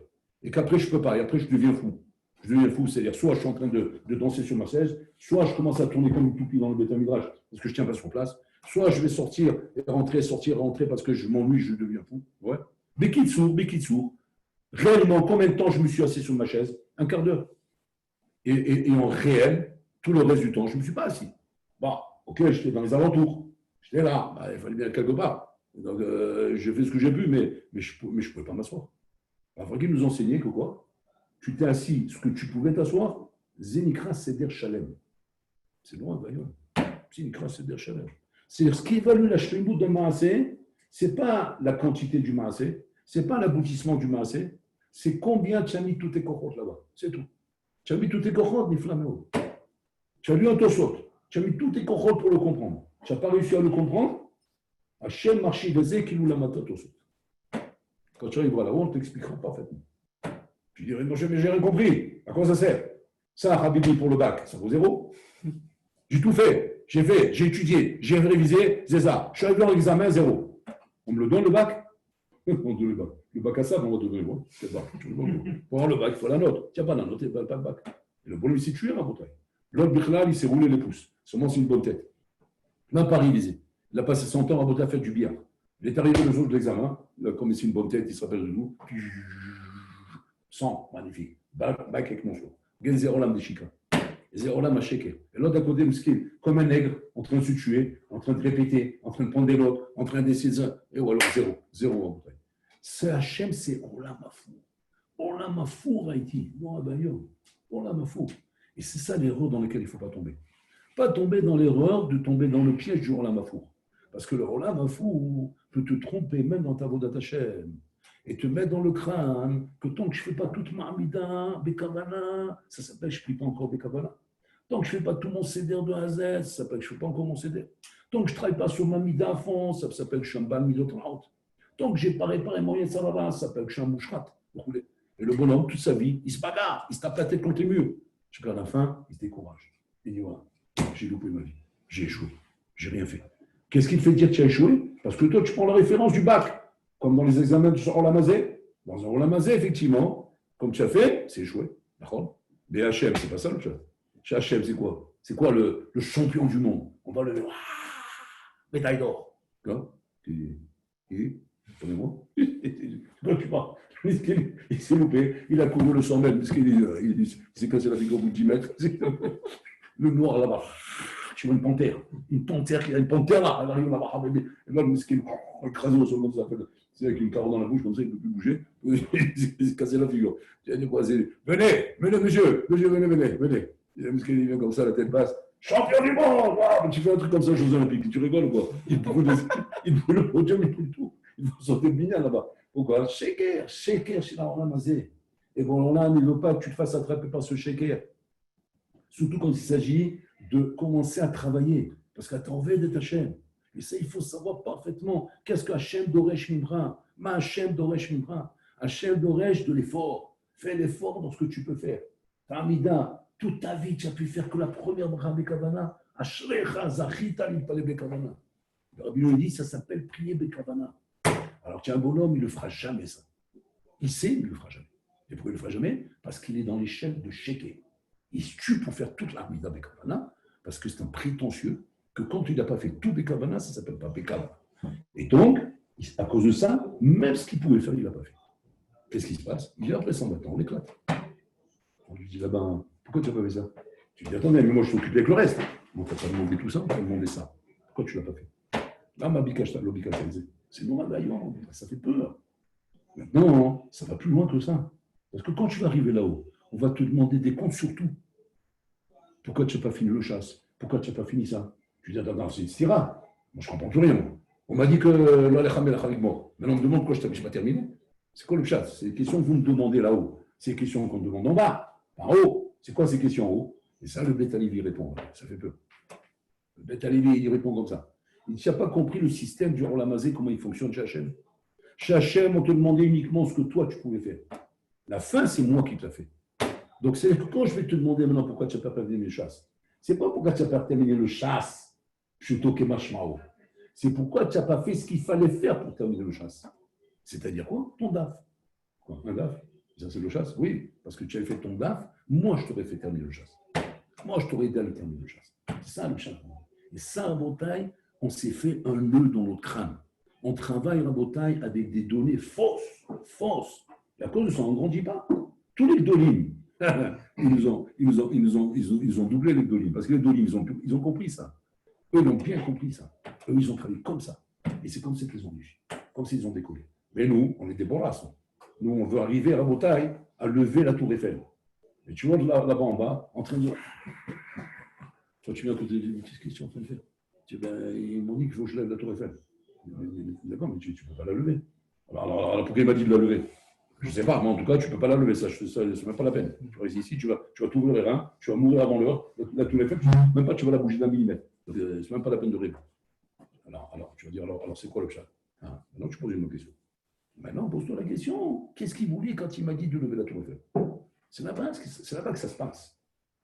et qu'après je ne peux pas, et après je deviens fou. Je deviens fou, c'est-à-dire soit je suis en train de danser sur ma chaise, soit je commence à tourner comme une toupie dans le Beth Midrash, parce que je ne tiens pas sur place, soit je vais sortir et rentrer, sortir, rentrer, parce que je m'ennuie, je deviens fou. Ouais. Bekitsour. Réellement, combien de temps je me suis assis sur ma chaise? Un quart d'heure. Et en réel, tout le reste du temps, je ne me suis pas assis. Bon, ok, j'étais dans les alentours. J'étais là, il fallait bien quelque part. Donc, j'ai fait ce que j'ai pu, mais je ne pouvais pas m'asseoir. Alors, il nous enseignait que quoi? Tu t'es assis, ce que tu pouvais t'asseoir, Zenikra Seder Shalem. C'est loin d'ailleurs. Zenikra Seder Shalem. C'est-à-dire, ce qui évalue la shleimut d'un maasé, ce n'est pas la quantité du maasé, ce n'est pas l'aboutissement du maasé, c'est combien tu as mis tous tes cochotes là-bas. C'est tout. Tu as mis tous tes cochotes, ni flamméo. Tu as lu un tosot. Tu as mis tous tes cochotes pour le comprendre. Tu n'as pas réussi à le comprendre. Hachem marchi gazé qui nous l'a maté tosot. Quand tu arriveras là-haut, on t'expliquera parfaitement. Tu dirais, non, mais j'ai rien compris. À quoi ça sert? Ça, Habibi pour le bac, ça vaut 0. J'ai tout fait. J'ai étudié, j'ai révisé, c'est ça. Je suis arrivé dans l'examen, 0. On me le donne le bac? On donne le bac. Le bac à sable, on va donner le bac. Pour avoir le bac, il faut la note. Tiens, pas la note, pas le bac. Et le problème, il s'est tué, la bouteille. L'autre Bichlal, il s'est roulé les pouces. Seulement, c'est une bonne tête. Même Paris, il a passé son temps à botter à faire du billard. Il est arrivé le jour de l'examen, comme c'est une bonne tête, il se rappelle de nous. 100, magnifique. Bac avec mon choix. Gagne 0 lame de chica. 0 lame à shaker. Et l'autre à côté, comme un nègre, en train de se tuer, en train de répéter, en train de prendre des notes, en train d'essayer. Et voilà, 0 en bouteille. Ce Hachem, c'est Olam Afou. Olam Afou, Haïti. Non, Abayom. Olam Afou. Et c'est ça l'erreur dans laquelle il ne faut pas tomber. Pas tomber dans l'erreur de tomber dans le piège du Olam Afou. Parce que le Olam Afou peut te tromper même dans ta Vodat Hashem et te mettre dans le crâne que tant que je ne fais pas toute ma Amida, Bekavana, ça s'appelle je ne prie pas encore Bekavana. Tant que je ne fais pas tout mon céder de A à Z, ça s'appelle que je ne fais pas encore mon céder. Tant que je ne travaille pas sur ma Mida à fond, ça s'appelle que je suis un Bal Midotraut. Tant que je n'ai pas réparé mon Yetzarara, ça s'appelle que je suis un Mouchrat. Et le bonhomme, toute sa vie, il se bagarre, il se tape la tête contre les murs. Jusqu'à la fin, il se décourage. Il dit voilà, j'ai loupé ma vie, j'ai échoué, j'ai rien fait. Qu'est-ce qui te fait dire que tu as échoué? Parce que toi, tu prends la référence du bac, comme dans les examens de Olamazé. Dans un Olamazé, effectivement, comme tu as fait, c'est échoué. D'accord? Mais HM, c'est pas ça le chat. Chez HM, c'est quoi? C'est quoi le champion du monde? On va le dire, médaille d'or. Prenez-moi. Quand tu pars, il s'est loupé, il a couru le 100 mètres, il s'est cassé la figure au bout de 10 mètres. Le noir là-bas. Je vois une panthère qui a une panthère là, elle arrive là-bas, et là, le mesquin, écrasé au sol comme ça, c'est avec une carotte dans la bouche, comme ça, il ne peut plus bouger, il s'est cassé la figure. Venez, monsieur, venez. Et le mesquin, il vient comme ça, la tête basse, champion du monde, tu fais un truc comme ça, Jeux Olympiques, tu rigoles ou quoi? Il brûle le podium, il brûle tout, il faut sortir de Bignan là-bas. Pourquoi? Shaker, c'est la Olamazé. Et bon, là, il ne veut pas que tu te fasses attraper par ce shaker. Surtout quand il s'agit de commencer à travailler. Parce que tu as envie d'être Hachem. Et ça, il faut savoir parfaitement qu'est-ce que Hachem Doresh Mimra. Ma Hachem Doresh Mimra. Hachem Doresh de l'effort. Fais l'effort dans ce que tu peux faire. Amida, toute ta vie, tu as pu faire que la première bracha Bekavana. Ashrecha Zachita Lipale Bekavana. Le Rabbi lui dit, ça s'appelle prier Bekavana. Alors qu'il y a un bonhomme, il ne le fera jamais ça. Il sait, mais il ne le fera jamais. Et pourquoi il ne le fera jamais? Parce qu'il est dans l'échelle de Sheker. Il se tue pour faire toute l'Amida Bekavana, parce que c'est un prétentieux, que quand il n'a pas fait tout Bekavana, ça ne s'appelle pas Bekavana. Et donc, à cause de ça, même ce qu'il pouvait faire, il ne l'a pas fait. Qu'est-ce qui se passe? Il est après 120 ans, on l'éclate. On lui dit là-bas, pourquoi tu n'as pas fait ça? Tu dis, attendez, mais moi je t'occupe avec le reste. On ne t'a pas demandé tout ça, on t'a demandé ça. Pourquoi tu ne l'as pas fait? Là, ma bikachta, l'obikachalisé. C'est non d'ailleurs, ça fait peur. Maintenant, ça va plus loin que ça. Parce que quand tu vas arriver là-haut, on va te demander des comptes sur tout. Pourquoi tu n'as pas fini le chasse? Pourquoi tu n'as pas fini ça? Tu dis, attends, c'est une stira. Moi, je ne comprends plus rien. On m'a dit que l'Alechamel est mort. Maintenant, on me demande pourquoi je n'ai pas terminé. C'est quoi le chasse? C'est les questions que vous me demandez là-haut. C'est les questions qu'on demande en bas, en haut. C'est quoi ces questions en haut? Et ça, le Beth Alevi répond. Ça fait peur. Le Beth Alevi, il répond comme ça. Il n'a pas compris le système du Olamazé, comment il fonctionne chez Hachem. Chez Hachem, on te demandait uniquement ce que toi, tu pouvais faire. La fin, c'est moi qui te l'ai fait. Donc, c'est que quand je vais te demander maintenant pourquoi tu n'as pas terminé le chasse, ce n'est pas pourquoi tu n'as pas terminé le chasse, plutôt que Mashmao. C'est pourquoi tu n'as pas fait ce qu'il fallait faire pour terminer le chasse. C'est-à-dire quoi? Ton DAF. Quoi? Un DAF? Ça, c'est le chasse? Oui, parce que tu avais fait ton DAF, moi, je t'aurais fait terminer le chasse. Moi, je t'aurais aidé à le terminer le chasse. C'est ça le chasse. Et ça, à Rabotaï, on s'est fait un nœud dans notre crâne. On travaille, Rabotaï, avec des données fausses. Et à cause de ça, on ne grandit pas. Tous les dolim, ils ont doublé les dolim. Parce que les dolim, ils ont compris ça. Eux, ils ont bien compris ça. Eux, ils ont travaillé comme ça. Et c'est comme ça qu'ils ont réussi. Comme ça, ils ont décollé. Mais nous, on est des bolasses. Nous, on veut arriver à Rabotaï à lever la tour Eiffel. Et tu vois là-bas en bas, en train de dire. Toi, tu viens à côté de dire, qu'est-ce qu'ils sont en train de faire? Ils m'ont dit qu'il faut que je lève la tour Eiffel. D'accord, mais tu ne peux pas la lever. Alors, pourquoi il m'a dit de la lever? Je ne sais pas, mais en tout cas, tu ne peux pas la lever, ça c'est même pas la peine. Tu restes ici, tu vas t'ouvrir les reins, tu vas mourir avant l'heure, la tour Eiffel, même pas tu vas la bouger d'un millimètre. C'est même pas la peine de répondre. Alors tu vas dire, alors c'est quoi le chat? Maintenant, tu poses une autre question. Maintenant, pose-toi la question, qu'est-ce qu'il voulait quand il m'a dit de lever la tour Eiffel? C'est là-bas que ça se passe.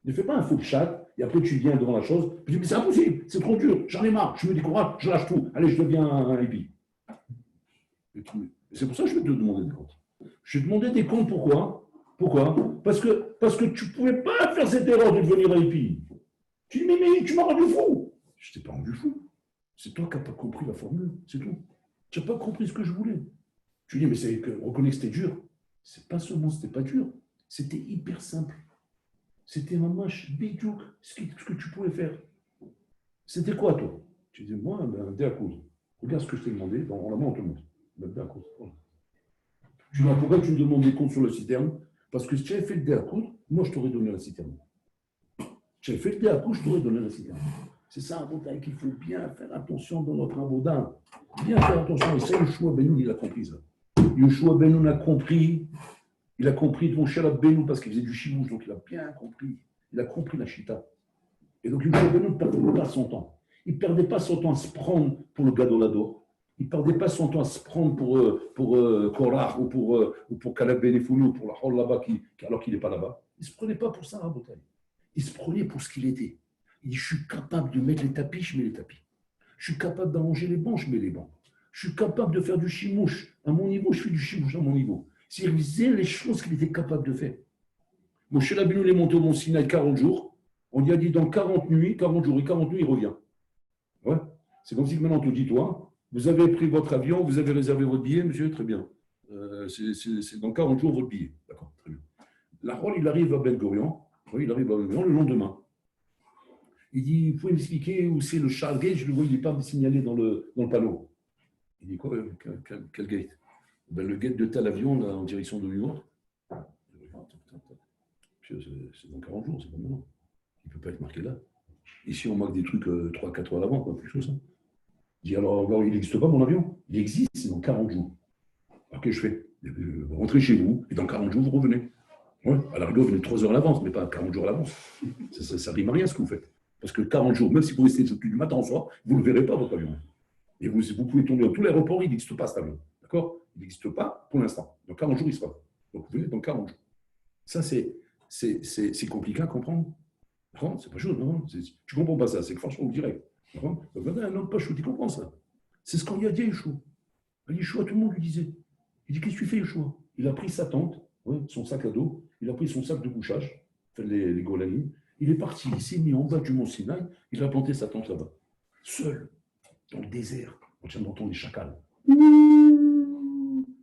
Ne fais pas un faux chat, et après tu viens devant la chose, tu dis, mais c'est impossible, c'est trop dur, j'en ai marre, je me décourage, je lâche tout, allez, je deviens un hippie. C'est pour ça que je vais te demander des comptes. Je vais te demander des comptes, pourquoi? Pourquoi? Parce que tu ne pouvais pas faire cette erreur de devenir hippie. Tu dis, mais tu m'as rendu fou. Je ne t'ai pas rendu fou. C'est toi qui n'as pas compris la formule, c'est tout. Tu n'as pas compris ce que je voulais. Tu dis, mais c'est que reconnais que c'était dur. C'est pas seulement c'était pas dur, c'était hyper simple. C'était un match bidjouk, ce que tu pouvais faire. C'était quoi, toi? Tu dis, moi, ben, dé à coudre. Regarde ce que je t'ai demandé, dans la main, on te montre. Ben, dé à coudre. Voilà. Tu dis, pourquoi tu me demandes des comptes sur la citerne? Parce que si tu avais fait le dé à coudre, moi, je t'aurais donné la citerne. Si tu avais fait le dé à coudre, je t'aurais donné la citerne. C'est ça, un bouteille qu'il faut bien faire attention dans notre abodin. Bien faire attention. Et ça, Yoshua Benoun, il a compris ça. Yoshua Benoun a compris. Il a compris de mon Shalab Benoun parce qu'il faisait du chimouche, donc il a bien compris. Il a compris la chita. Et donc, Yoshua Benoun ne perdait pas son temps. Il ne perdait pas son temps à se prendre pour le Gadolado. Il ne perdait pas son temps à se prendre pour Korach ou pour Kaleb Benefoulou ou pour la Hol là-bas, alors qu'il n'est pas là-bas. Il ne se prenait pas pour ça, à Botaï. Il se prenait pour ce qu'il était. Il dit, je suis capable de mettre les tapis, je mets les tapis. Je suis capable d'arranger les bancs, je mets les bancs. Je suis capable de faire du chimouche. À mon niveau, je fais du chimouche à mon niveau. C'est-à-dire qu'il faisait les choses qu'il était capable de faire. Moshe Rabbeinu est monté au Mont Sinaï 40 jours. On lui a dit dans 40 nuits, 40 jours et 40 nuits, il revient. Ouais. C'est comme si maintenant on te dit, toi, vous avez pris votre avion, vous avez réservé votre billet, monsieur, très bien. C'est dans 40 jours votre billet. D'accord, très bien. La Rôle, il arrive à Ben Gurion. Oui, il arrive à Ben Gurion le lendemain. Il dit, vous pouvez m'expliquer où c'est le Charles Gate? Je le vois, il n'est pas signalé dans le panneau. Il dit, quoi, quel gate? Ben, le gate de tel avion, là, en direction de New York. C'est dans 40 jours, c'est pas maintenant. Il ne peut pas être marqué là. Ici, on marque des trucs 3-4 heures avant, quoi, plus chose. Hein. Il dit, alors, il n'existe pas mon avion? Il existe, c'est dans 40 jours. Alors, qu'est-ce que je fais? Rentrez chez vous, et dans 40 jours, vous revenez. Ouais, à la rigueur, vous venez 3 heures à l'avance, mais pas 40 jours à l'avance. Ça rime à rien ce que vous faites. Parce que 40 jours, même si vous restez depuis du matin au soir, vous ne le verrez pas, votre avion. Et vous pouvez tomber dans tous les aéroports, il n'existe pas cet avion. D'accord? Il n'existe pas pour l'instant. Dans 40 jours, il sera. Donc, vous venez dans 40 jours. Ça, c'est compliqué à comprendre. Non, c'est pas chaud, non. Tu ne comprends pas ça, c'est que franchement, direct. Donc, un homme pas chaud, tu comprends ça. C'est ce qu'on lui a dit à Yeshua. À Yeshua, tout le monde lui disait. Il dit, qu'est-ce que tu fais, Yeshua? Il a pris sa tente, ouais, son sac à dos, il a pris son sac de couchage, les Golanim, il est parti, il s'est mis en bas du mont Sinaï, il a planté sa tente là-bas. Seul, dans le désert, on tient d'entendre les chacals.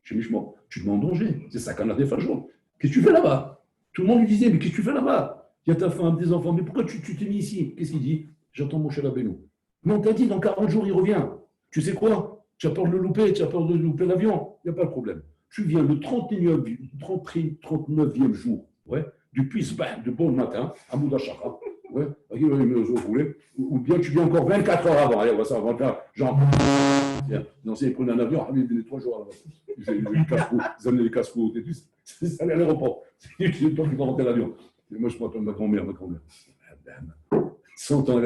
Je dis, tu te mets en danger, c'est ça qu'on a des fajons. Qu'est-ce que tu fais là-bas? Tout le monde lui disait, mais qu'est-ce que tu fais là-bas? Il y a ta femme, tes enfants, mais pourquoi tu t'es mis ici? Qu'est-ce qu'il dit? J'entends mon Shalab Benoun. Mais on t'a dit, dans 40 jours, il revient. Tu sais quoi? Tu as peur de le louper, tu as peur de louper l'avion. Il n'y a pas de problème. Tu viens le 39e jour, ouais, du Puisbin, de bon matin, à Moudachara, ouais, ou bien tu viens encore 24 heures avant. Allez, on va ça, genre, non, c'est prendre un avion, il venait 3 jours à l'avance. Ils amenaient les casse-croûtes et tout. C'est allé à l'aéroport. C'est toi qui vas rentrer l'avion. Moi, je prends ma grand-mère. Madame, 100 ans,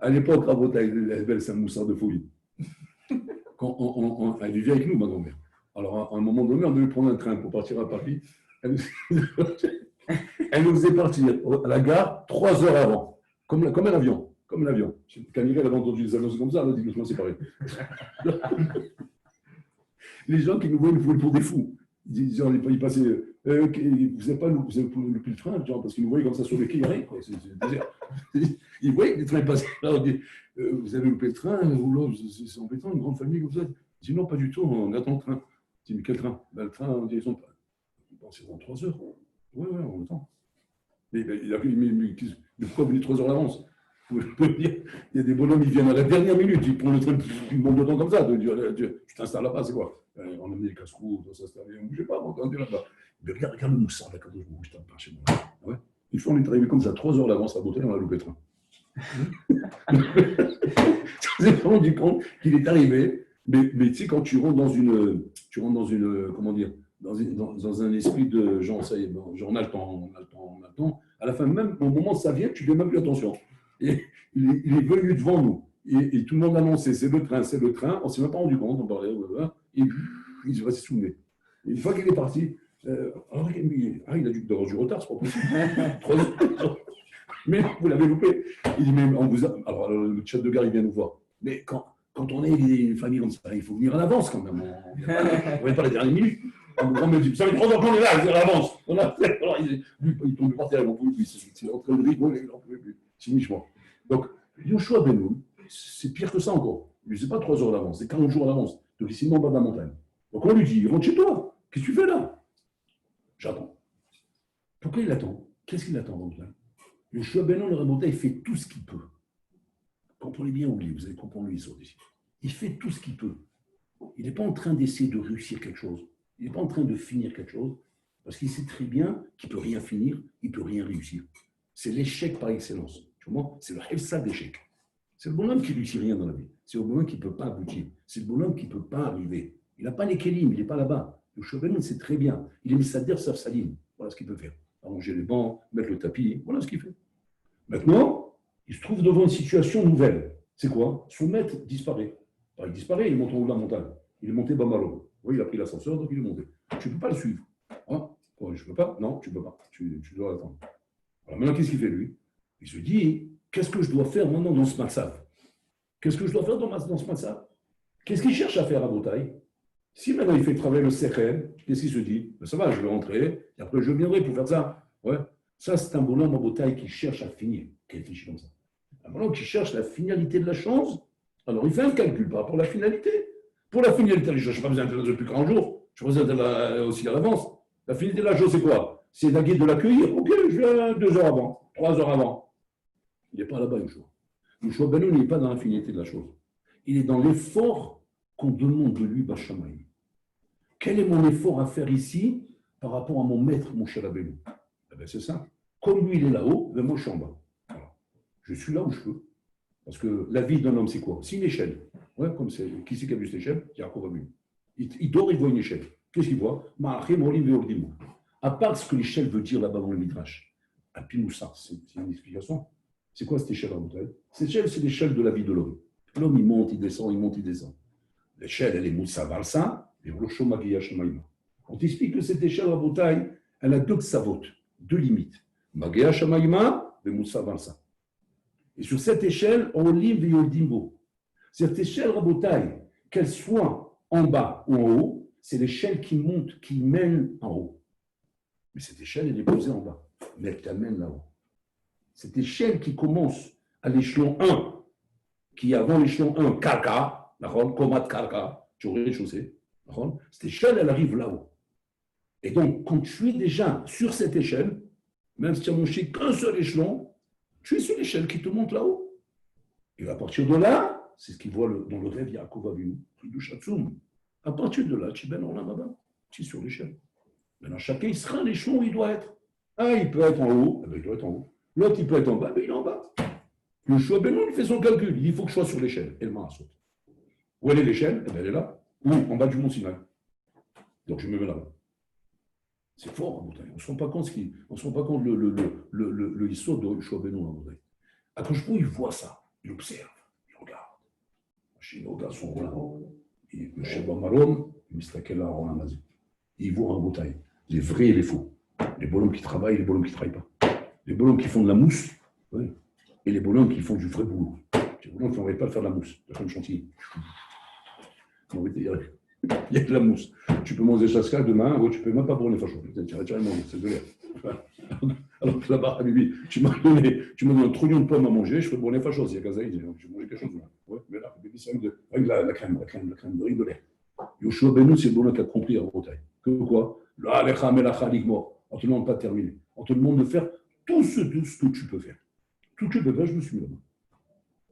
à l'époque, à Bretagne, c'est un moussard de folie. Elle vivait avec nous, ma grand-mère. Alors, à un moment donné, on devait prendre un train pour partir à Paris. Elle nous faisait partir à la gare 3 heures avant, comme un avion. Comme l'avion. Quand il avait entendu des annonces comme ça, on a dit que c'est pareil. Les gens qui nous voyaient nous pour des fous. Ils passaient. Vous n'avez pas loupé le train, genre, parce qu'ils nous voyaient comme ça sur les quais, il n'y a rien. Ils voyaient que les trains passaient. Là, on dit, vous avez loupé le train, ou là, c'est embêtant, une grande famille comme ça. Je dis non, pas du tout, on attend le train. Je dis, mais quel train? Ben, le train, on dit, c'est dans 3 heures. Oui, on attend. Mais pourquoi vous venez 3 heures à l'avance? Il y a des bonhommes, ils viennent à la dernière minute, ils prennent le train, ils montent dedans comme ça. Tu t'installes là-bas, c'est quoi? On a mis les casse-croûtes, on s'installe, on ne bougeait pas, on est là-bas. Mais regarde le moussard, là, quand je bouge, je pas chez moi. Ouais. Une fois, on est arrivé comme ça, 3 heures d'avance à la bouteille, on a loupé le train. Tu t'es rendu compte qu'il est arrivé, mais tu sais, quand tu rentres dans une comment dire, dans un esprit de genre, ça y est, bon, genre, on a le temps. À la fin, même au moment où ça vient, tu ne fais même plus attention. Et il est venu devant nous. Et tout le monde annonçait, c'est le train. On ne s'est même pas rendu compte, on parlait, et il se restait sous le nez. Une fois qu'il est parti, il a dû avoir du retard, c'est pas possible. Mais vous l'avez loupé. Il dit, mais on vous a... Alors, le chef de gare, il vient nous voir. Mais quand on est une famille comme ça, il faut venir à l'avance quand même. On ne met pas les dernières minutes. On me dit, ça fait 3 ans qu'on est là, c'est à l'avance. Alors, il tombe par terre, il n'en pouvait plus. Il est en train de rigoler, il n'en pouvait plus. Chimiquement. Donc, Yoshua Benoun, c'est pire que ça encore. Lui, c'est pas 3 heures d'avance, c'est 40 jours d'avance. Donc, il est en bas de la montagne. Donc, on lui dit, rentre chez toi. Qu'est-ce que tu fais là? J'attends. Pourquoi il attend? Qu'est-ce qu'il attend donc là? Yoshua Benoun, le Rabotai, il fait tout ce qu'il peut. Comprenez bien, oubliez, vous allez comprendre lui, ici. Il fait tout ce qu'il peut. Il n'est pas en train d'essayer de réussir quelque chose. Il n'est pas en train de finir quelque chose, parce qu'il sait très bien qu'il ne peut rien finir, il ne peut rien réussir. C'est l'échec par excellence. Tu vois, c'est le hefsa d'échec. C'est le bonhomme qui ne réussit rien dans la vie. C'est le bonhomme qui ne peut pas aboutir. C'est le bonhomme qui ne peut pas arriver. Il n'a pas les kélim, il n'est pas là-bas. Le Shoben, c'est très bien. Il est missader sur salim. Voilà ce qu'il peut faire. Arranger les bancs, mettre le tapis, voilà ce qu'il fait. Maintenant, il se trouve devant une situation nouvelle. C'est quoi? Son maître disparaît. Alors, il disparaît, il monte en haut de la montagne. Il est monté Bamalo. Oui, il a pris l'ascenseur, donc il est monté. Tu ne peux pas le suivre. Hein? Quoi, je ne peux pas? Non, tu ne peux pas. Tu dois attendre. Alors maintenant, qu'est-ce qu'il fait, lui? Il se dit, qu'est-ce que je dois faire maintenant dans ce matzav? Qu'est-ce que je dois faire dans ce matzav? Qu'est-ce qu'il cherche à faire à Botaï? Si maintenant il fait travailler le sechel, qu'est-ce qu'il se dit? Ben ça va, je vais rentrer, et après je viendrai pour faire ça. Ouais. Ça, c'est un bonhomme à Botaï qui cherche à finir, qui réfléchit comme ça. Un bonhomme qui cherche la finalité de la chose, alors il fait un calcul par rapport à la finalité. Pour la finalité, je n'ai pas besoin d'être depuis 40 jours, je besoin d'être aussi à l'avance. La finalité de la chose, c'est quoi? C'est d'aguer de l'accueillir. Ok, je viens 2 heures avant, 3 heures avant. Il n'est pas là-bas, Yoshua. Yoshua Benoun n'est pas dans la finalité de la chose. Il est dans l'effort qu'on demande de lui, Bachamaï. Quel est mon effort à faire ici par rapport à mon maître, mon cher Rabbeinu? Eh bien, c'est ça. Comme lui, il est là-haut, ben moi, je suis en bas. Alors, je suis là où je peux. Parce que la vie d'un homme, c'est quoi? C'est une échelle. Ouais, comme c'est. Qui c'est qui a vu cette échelle? Yaakov a vu. Il dort, il voit une échelle. Qu'est-ce qu'il voit? À part ce que l'échelle veut dire là-bas dans le Midrash. Apinoussa, c'est une explication. C'est quoi cette échelle à montagne? Cette échelle, c'est l'échelle de la vie de l'homme. L'homme, il monte, il descend, il monte, il descend. L'échelle, elle est Moussa Valsa et Rocho Magia Shamaïma. On t'explique que cette échelle à montagne, elle a 2 ksavot, 2 limites. Magia Shamaïma et Moussa Valsa. Et sur cette échelle, on lit Veyodimbo. Cette échelle Rabotai, qu'elle soit en bas ou en haut, c'est l'échelle qui monte, qui mène en haut. Mais cette échelle, elle est posée en bas, mais elle t'amène là-haut. Cette échelle qui commence à l'échelon 1, qui est avant l'échelon 1, Karka, Komat Karka, tu aurais rez-de-chaussée, cette échelle, elle arrive là-haut. Et donc, quand tu es déjà sur cette échelle, même si tu as monté qu'un seul échelon, tu es sur l'échelle qui te monte là-haut. Et à partir de là, c'est ce qu'il voit dans le rêve Yaakov Avinu, truc de Shatsoum. À partir de là, tu es ben en là-bas, tu es sur l'échelle. Maintenant, chacun, il sera à l'échelon où il doit être. Un, il peut être en haut, eh bien, il doit être en haut. L'autre, il peut être en bas, mais il est en bas. Le choix, ben non, il fait son calcul. Il dit, il faut que je sois sur l'échelle. Et le main saute. Où elle est l'échelle? Eh bien, elle est là. Ou en bas du mont Sinaï. Donc, je me mets là-bas. C'est fort, en montagne. On ne se rend pas compte, le histoire de Yoshua Benoun en montagne. Accroche-vous, il voit ça. Il observe. Il regarde. Il regarde son rôle. Le Sheba Marom, il mistraquait là en Amazon. Il voit en montagne. Les vrais et les faux. Les bonhommes qui travaillent et les bonhommes qui ne travaillent pas. Les bonhommes qui font de la mousse, oui, et les bonhommes qui font du vrai boulot. Les bonhommes qui n'arrivent pas à faire de la mousse, de faire le chantier. Il y a de la mousse. Tu peux manger chasca demain, tu ne peux même pas boire les fachos. Tu vas manger, c'est de l'air. Alors que là-bas, tu m'as donné un trognon de pommes à manger, je fais boire les fachos. Il y a qu'à ça, je vais manger quelque chose. Ouais, mais là, avec la crème de riz de l'air. Yoshua Benoun, c'est le bonhomme qui a compris à Bretagne. Que quoi? Là, les khamelacha ligmor. On ne te demande pas de terminer. On te demande de faire tout ce que tu peux faire. Tout ce que tu peux faire, je me suis mis là-bas.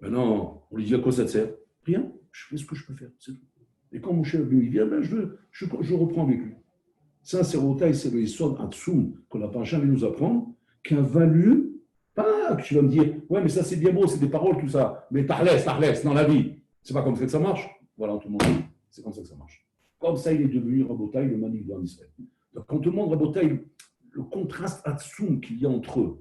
Maintenant, on lui dit à quoi ça te sert? Rien, je fais ce que je peux faire, c'est tout. Et quand mon chef il vient, ben je reprends avec lui. Ça, c'est Rotaï, c'est le Yisod Atsoum qu'on n'a pas jamais nous apprendre, qui a valu, pas que tu vas me dire, ouais, mais ça c'est bien beau, c'est des paroles, tout ça, mais tarlès, dans la vie. C'est pas comme ça que ça marche. Voilà, tout le monde dit, c'est comme ça que ça marche. Comme ça, il est devenu Rabotaï, le Manik d'Israël. Donc, quand tout le monde Rabotaï, le contraste Atsoum qu'il y a entre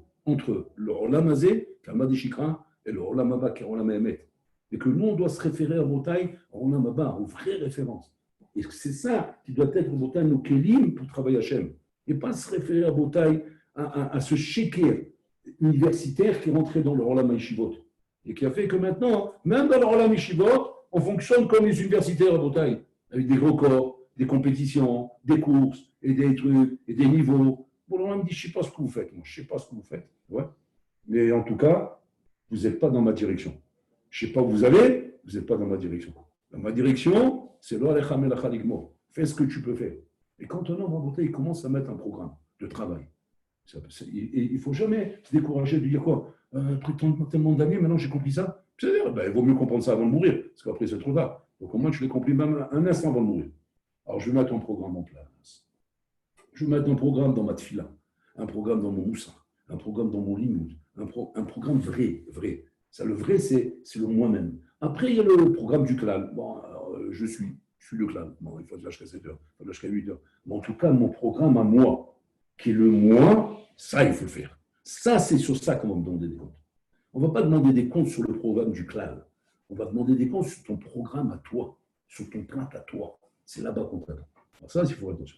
le Olam Hazé, Kalmadi Shikra, et le Olam Haba, qui est Olam Emet. Et que nous, on doit se référer à Botaï, à Olam Haba, aux vraies références. Et c'est ça qui doit être Botaï, nos Kélim, pour travailler à Hachem. Et pas se référer à Botaï, à ce sheker universitaire qui est rentré dans le Olam Yeshivot. Et qui a fait que maintenant, même dans le Olam Yeshivot, On fonctionne comme les universitaires à Bretagne, avec des gros corps, des compétitions, des courses, et des trucs, et des niveaux. Bon, on me dit, je ne sais pas ce que vous faites, moi, je ne sais pas ce que vous faites. Ouais. Mais en tout cas, vous n'êtes pas dans ma direction. Je ne sais pas où vous allez, vous n'êtes pas dans ma direction. Dans ma direction, c'est fais ce que tu peux faire. Et quand un homme en beauté, il commence à mettre un programme de travail, il ne faut jamais se décourager de dire quoi après tellement d'années, maintenant j'ai compris ça. C'est-à-dire, il vaut mieux comprendre ça avant de mourir, parce qu'après c'est trop tard. Donc au moins tu l'as compris même un instant avant de mourir. Alors je vais mettre un programme en place. Je vais mettre un programme dans ma tfila, un programme dans mon moussa, un programme dans mon limoud, un programme vrai, vrai. Ça, le vrai, c'est le moi-même. Après, il y a le programme du clan. Bon, alors, je suis le clan. Bon, il faut de l'âge jusqu'à 7 heures, il faut de l'âge jusqu'à 8 heures. Mais en tout cas, mon programme à moi, qui est le moi, ça, il faut le faire. Ça, c'est sur ça qu'on va me demander des comptes. On ne va pas demander des comptes sur le programme du clan. On va demander des comptes sur ton programme à toi, sur ton plan à toi. C'est là-bas qu'on t'attend. Alors ça, il faut faire attention.